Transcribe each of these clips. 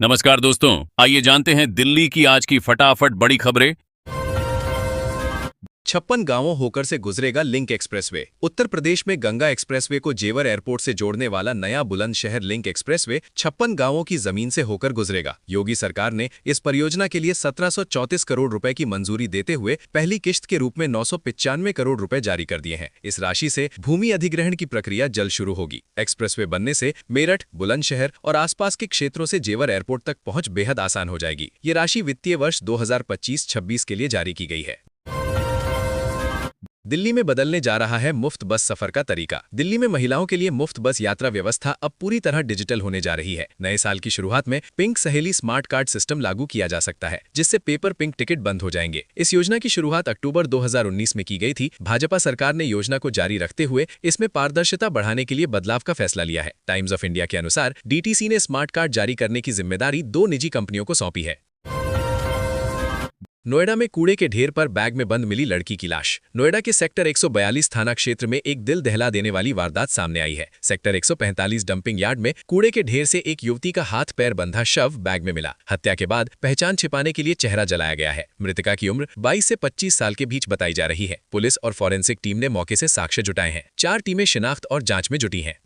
नमस्कार दोस्तों, आइए जानते हैं दिल्ली की आज की फटाफट बड़ी खबरें। 56 गांवों होकर से गुजरेगा लिंक एक्सप्रेसवे। उत्तर प्रदेश में गंगा एक्सप्रेसवे को जेवर एयरपोर्ट से जोड़ने वाला नया बुलंदशहर लिंक एक्सप्रेसवे 56 गांवों की जमीन से होकर गुजरेगा। योगी सरकार ने इस परियोजना के लिए 1734 करोड़ रुपए की मंजूरी देते हुए पहली किश्त के रूप में 995 करोड़ रुपए जारी कर दिए हैं। इस राशि से भूमि अधिग्रहण की प्रक्रिया जल्द शुरू होगी। एक्सप्रेसवे बनने से मेरठ, बुलंदशहर और आसपास के क्षेत्रों से जेवर एयरपोर्ट तक पहुंच बेहद आसान हो जाएगी। ये राशि वित्तीय वर्ष 2025-26 के लिए जारी की गई है। दिल्ली में बदलने जा रहा है मुफ्त बस सफर का तरीका। दिल्ली में महिलाओं के लिए मुफ्त बस यात्रा व्यवस्था अब पूरी तरह डिजिटल होने जा रही है। नए साल की शुरुआत में पिंक सहेली स्मार्ट कार्ड सिस्टम लागू किया जा सकता है, जिससे पेपर पिंक टिकट बंद हो जाएंगे। इस योजना की शुरुआत अक्टूबर 2019 में की गई थी। भाजपा सरकार ने योजना को जारी रखते हुए इसमें पारदर्शिता बढ़ाने के लिए बदलाव का फैसला लिया है। टाइम्स ऑफ इंडिया के अनुसार डीटीसी ने स्मार्ट कार्ड जारी करने की जिम्मेदारी 2 निजी कंपनियों को सौंपी है। नोएडा में कूड़े के ढेर पर बैग में बंद मिली लड़की की लाश। नोएडा के सेक्टर 142 थाना क्षेत्र में एक दिल दहला देने वाली वारदात सामने आई है। सेक्टर 145 डंपिंग यार्ड में कूड़े के ढेर से एक युवती का हाथ पैर बंधा शव बैग में मिला। हत्या के बाद पहचान छिपाने के लिए चेहरा जलाया गया है। मृतका की उम्र 22 से 25 साल के बीच बताई जा रही है। पुलिस और फॉरेंसिक टीम ने मौके से साक्ष्य जुटाए हैं। 4 टीमें शिनाख्त और जांच में जुटी हैं।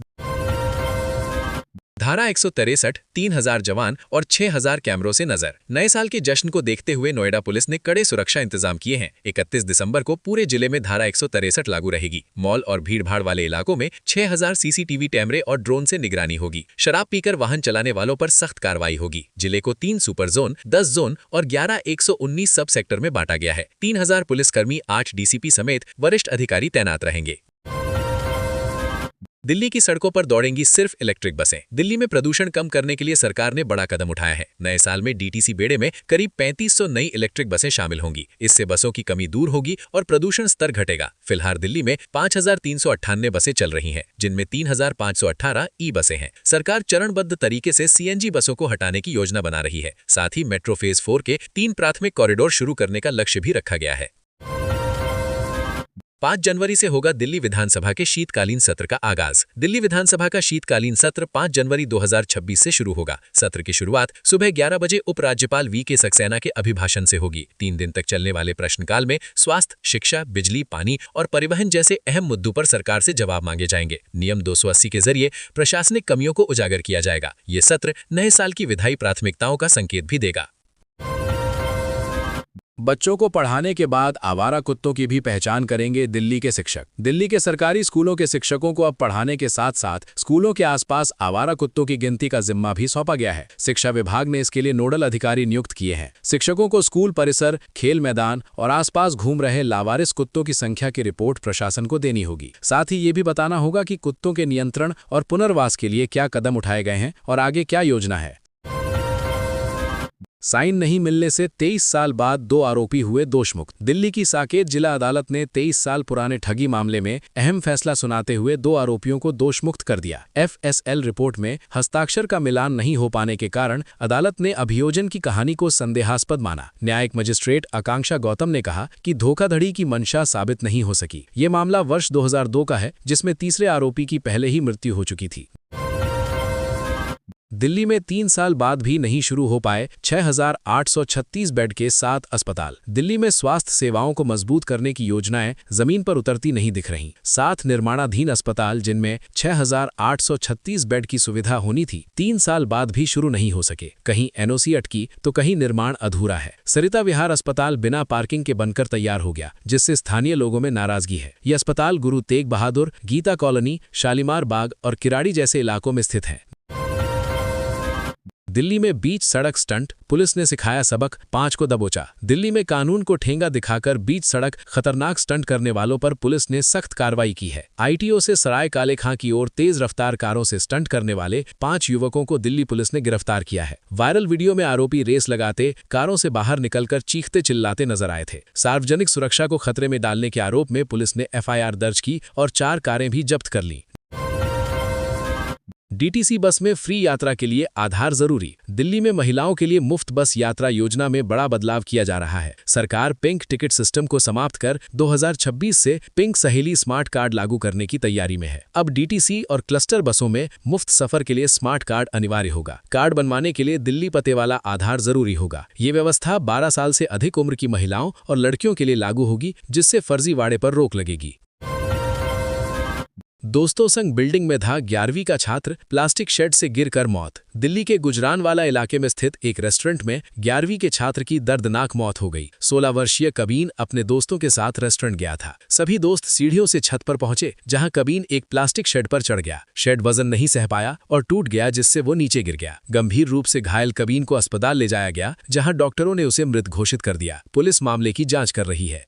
धारा 163, 3000 जवान और 6000 कैमरों से नजर। नए साल के जश्न को देखते हुए नोएडा पुलिस ने कड़े सुरक्षा इंतजाम किए हैं। 31 दिसंबर को पूरे जिले में धारा 163 लागू रहेगी। मॉल और भीड़भाड़ वाले इलाकों में 6000 सीसीटीवी कैमरे और ड्रोन से निगरानी होगी। शराब पीकर वाहन चलाने वालों पर सख्त कार्रवाई होगी। जिले को 3 सुपर जोन, 10 जोन और 11 119 सब सेक्टर में बांटा गया है। 3000 पुलिसकर्मी, 8 डीसीपी समेत वरिष्ठ अधिकारी तैनात रहेंगे। दिल्ली की सड़कों पर दौड़ेंगी सिर्फ इलेक्ट्रिक बसें। दिल्ली में प्रदूषण कम करने के लिए सरकार ने बड़ा कदम उठाया है। नए साल में डीटीसी बेड़े में करीब 3500 नई इलेक्ट्रिक बसें शामिल होंगी। इससे बसों की कमी दूर होगी और प्रदूषण स्तर घटेगा। फिलहाल दिल्ली में 5398 बसें चल रही हैं, जिनमें 3518 ई बसें हैं। सरकार चरणबद्ध तरीके से सीएनजी बसों को हटाने की योजना बना रही है। साथ ही मेट्रो फेज 4 के 3 प्राथमिक कॉरिडोर शुरू करने का लक्ष्य भी रखा गया है। 5 जनवरी से होगा दिल्ली विधानसभा के शीतकालीन सत्र का आगाज। दिल्ली विधानसभा का शीतकालीन सत्र 5 जनवरी 2026 से शुरू होगा। सत्र की शुरुआत सुबह 11 बजे उपराज्यपाल वी.के. सक्सेना के अभिभाषण से होगी। 3 दिन तक चलने वाले प्रश्नकाल में स्वास्थ्य, शिक्षा, बिजली, पानी और परिवहन जैसे अहम मुद्दों पर सरकार से जवाब मांगे जाएंगे। नियम 280 के जरिए प्रशासनिक कमियों को उजागर किया जाएगा। ये सत्र नए साल की विधायी प्राथमिकताओं का संकेत भी देगा। बच्चों को पढ़ाने के बाद आवारा कुत्तों की भी पहचान करेंगे दिल्ली के शिक्षक। दिल्ली के सरकारी स्कूलों के शिक्षकों को अब पढ़ाने के साथ साथ स्कूलों के आसपास आवारा कुत्तों की गिनती का जिम्मा भी सौंपा गया है। शिक्षा विभाग ने इसके लिए नोडल अधिकारी नियुक्त किए हैं। शिक्षकों को स्कूल परिसर, खेल मैदान और आसपास घूम रहे लावारिस कुत्तों की संख्या की रिपोर्ट प्रशासन को देनी होगी। साथ ही ये भी बताना होगा कि कुत्तों के नियंत्रण और पुनर्वास के लिए क्या कदम उठाए गए हैं और आगे क्या योजना है। साइन नहीं मिलने से 23 साल बाद 2 आरोपी हुए दोषमुक्त। दिल्ली की साकेत जिला अदालत ने 23 साल पुराने ठगी मामले में अहम फैसला सुनाते हुए 2 आरोपियों को दोषमुक्त कर दिया। एफएसएल रिपोर्ट में हस्ताक्षर का मिलान नहीं हो पाने के कारण अदालत ने अभियोजन की कहानी को संदेहास्पद माना। न्यायिक मजिस्ट्रेट आकांक्षा गौतम ने कहा कि धोखाधड़ी की मंशा साबित नहीं हो सकी। ये मामला वर्ष 2002 का है, जिसमें तीसरे आरोपी की पहले ही मृत्यु हो चुकी थी। दिल्ली में 3 साल बाद भी नहीं शुरू हो पाए 6836 बेड के 7 अस्पताल। दिल्ली में स्वास्थ्य सेवाओं को मजबूत करने की योजनाएं जमीन पर उतरती नहीं दिख रहीं। 7 निर्माणाधीन अस्पताल, जिनमें 6836 बेड की सुविधा होनी थी, 3 साल बाद भी शुरू नहीं हो सके। कहीं एनओसी अटकी तो कहीं निर्माण अधूरा है। सरिता विहार अस्पताल बिना पार्किंग के बनकर तैयार हो गया, जिससे स्थानीय लोगों में नाराजगी है। ये अस्पताल गुरु तेग बहादुर, गीता कॉलोनी, शालीमार बाग और किराड़ी जैसे इलाकों में स्थित है। दिल्ली में बीच सड़क स्टंट, पुलिस ने सिखाया सबक, 5 को दबोचा। दिल्ली में कानून को ठेंगा दिखाकर बीच सड़क खतरनाक स्टंट करने वालों पर पुलिस ने सख्त कार्रवाई की है। आईटीओ से सराय काले खां की ओर तेज रफ्तार कारों से स्टंट करने वाले 5 युवकों को दिल्ली पुलिस ने गिरफ्तार किया है। वायरल वीडियो में आरोपी रेस लगाते, कारों से बाहर निकलकर चीखते चिल्लाते नजर आए थे। सार्वजनिक सुरक्षा को खतरे में डालने के आरोप में पुलिस ने एफआईआर दर्ज की और 4 कारें भी जब्त कर लीं। डीटीसी बस में फ्री यात्रा के लिए आधार जरूरी। दिल्ली में महिलाओं के लिए मुफ्त बस यात्रा योजना में बड़ा बदलाव किया जा रहा है। सरकार पिंक टिकट सिस्टम को समाप्त कर 2026 से पिंक सहेली स्मार्ट कार्ड लागू करने की तैयारी में है। अब डीटीसी और क्लस्टर बसों में मुफ्त सफर के लिए स्मार्ट कार्ड अनिवार्य होगा। कार्ड बनवाने के लिए दिल्ली पते वाला आधार जरूरी होगा। ये व्यवस्था 12 साल से अधिक उम्र की महिलाओं और लड़कियों के लिए लागू होगी, जिससे फर्जीवाड़े पर रोक लगेगी। दोस्तों संग बिल्डिंग में था 11वीं का छात्र, प्लास्टिक शेड से गिरकर मौत। दिल्ली के गुजरानवाला इलाके में स्थित एक रेस्टोरेंट में 11वीं के छात्र की दर्दनाक मौत हो गई। 16 वर्षीय कबीन अपने दोस्तों के साथ रेस्टोरेंट गया था। सभी दोस्त सीढ़ियों से छत पर पहुंचे, जहां कबीन एक प्लास्टिक शेड पर चढ़ गया। शेड वजन नहीं सह पाया और टूट गया, जिससे वो नीचे गिर गया। गंभीर रूप से घायल कबीन को अस्पताल ले जाया गया, जहां डॉक्टरों ने उसे मृत घोषित कर दिया। पुलिस मामले की जांच कर रही है।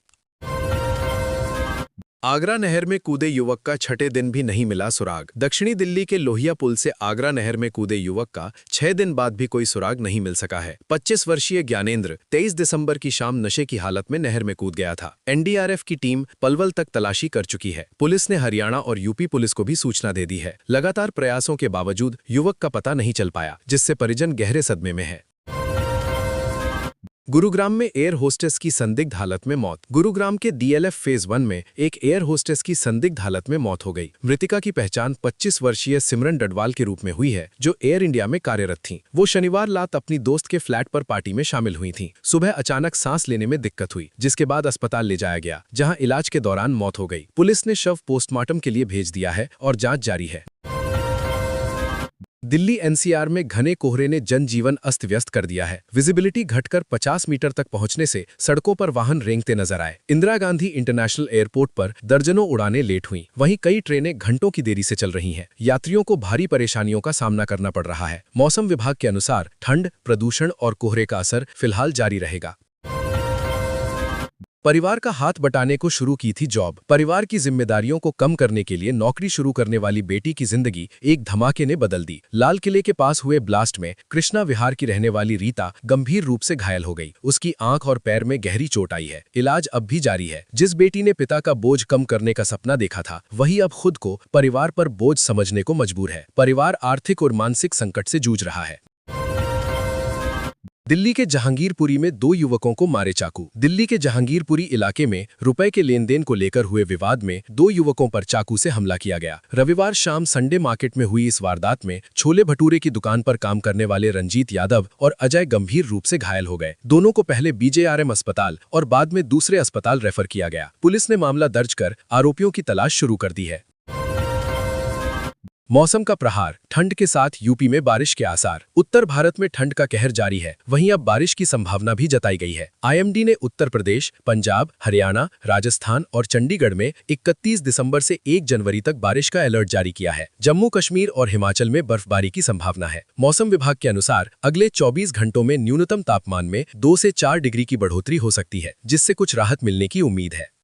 आगरा नहर में कूदे युवक का छठे दिन भी नहीं मिला सुराग। दक्षिणी दिल्ली के लोहिया पुल से आगरा नहर में कूदे युवक का 6 दिन बाद भी कोई सुराग नहीं मिल सका है। 25 वर्षीय ज्ञानेंद्र 23 दिसंबर की शाम नशे की हालत में नहर में कूद गया था। एनडीआरएफ की टीम पलवल तक तलाशी कर चुकी है। पुलिस ने हरियाणा और यूपी पुलिस को भी सूचना दे दी है। लगातार प्रयासों के बावजूद युवक का पता नहीं चल पाया, जिससे परिजन गहरे सदमे में है। गुरुग्राम में एयर होस्टेस की संदिग्ध हालत में मौत। गुरुग्राम के डीएलएफ फेज 1 में एक एयर होस्टेस की संदिग्ध हालत में मौत हो गई। मृतिका की पहचान 25 वर्षीय सिमरन डडवाल के रूप में हुई है, जो एयर इंडिया में कार्यरत थीं। वो शनिवार रात अपनी दोस्त के फ्लैट पर पार्टी में शामिल हुई थीं। सुबह अचानक सांस लेने में दिक्कत हुई, जिसके बाद अस्पताल ले जाया गया, जहां इलाज के दौरान मौत हो गई। पुलिस ने शव पोस्टमार्टम के लिए भेज दिया है और जांच जारी है। दिल्ली एनसीआर में घने कोहरे ने जनजीवन अस्त व्यस्त कर दिया है। विजिबिलिटी घटकर 50 मीटर तक पहुंचने से सड़कों पर वाहन रेंगते नजर आए। इंदिरा गांधी इंटरनेशनल एयरपोर्ट पर दर्जनों उड़ानें लेट हुईं। वहीं कई ट्रेनें घंटों की देरी से चल रही हैं। यात्रियों को भारी परेशानियों का सामना करना पड़ रहा है। मौसम विभाग के अनुसार ठंड, प्रदूषण और कोहरे का असर फिलहाल जारी रहेगा। परिवार का हाथ बटाने को शुरू की थी जॉब। परिवार की जिम्मेदारियों को कम करने के लिए नौकरी शुरू करने वाली बेटी की जिंदगी एक धमाके ने बदल दी। लाल किले के पास हुए ब्लास्ट में कृष्णा विहार की रहने वाली रीता गंभीर रूप से घायल हो गई। उसकी आंख और पैर में गहरी चोट आई है। इलाज अब भी जारी है। जिस बेटी ने पिता का बोझ कम करने का सपना देखा था, वही अब खुद को परिवार पर बोझ समझने को मजबूर है। परिवार आर्थिक और मानसिक संकट से जूझ रहा है। दिल्ली के जहांगीरपुरी में 2 युवकों को मारे चाकू। दिल्ली के जहांगीरपुरी इलाके में रुपए के लेन देन को लेकर हुए विवाद में 2 युवकों पर चाकू से हमला किया गया। रविवार शाम संडे मार्केट में हुई इस वारदात में छोले भटूरे की दुकान पर काम करने वाले रंजीत यादव और अजय गंभीर रूप से घायल हो गए। दोनों को पहले बीजेआरएम अस्पताल और बाद में दूसरे अस्पताल रेफर किया गया। पुलिस ने मामला दर्ज कर आरोपियों की तलाश शुरू कर दी है। मौसम का प्रहार, ठंड के साथ यूपी में बारिश के आसार। उत्तर भारत में ठंड का कहर जारी है, वहीं अब बारिश की संभावना भी जताई गई है। आईएमडी ने उत्तर प्रदेश, पंजाब, हरियाणा, राजस्थान और चंडीगढ़ में 31 दिसंबर से 1 जनवरी तक बारिश का अलर्ट जारी किया है। जम्मू कश्मीर और हिमाचल में बर्फबारी की संभावना है। मौसम विभाग के अनुसार अगले 24 घंटों में न्यूनतम तापमान में 2 से 4 डिग्री की बढ़ोतरी हो सकती है, जिससे कुछ राहत मिलने की उम्मीद है।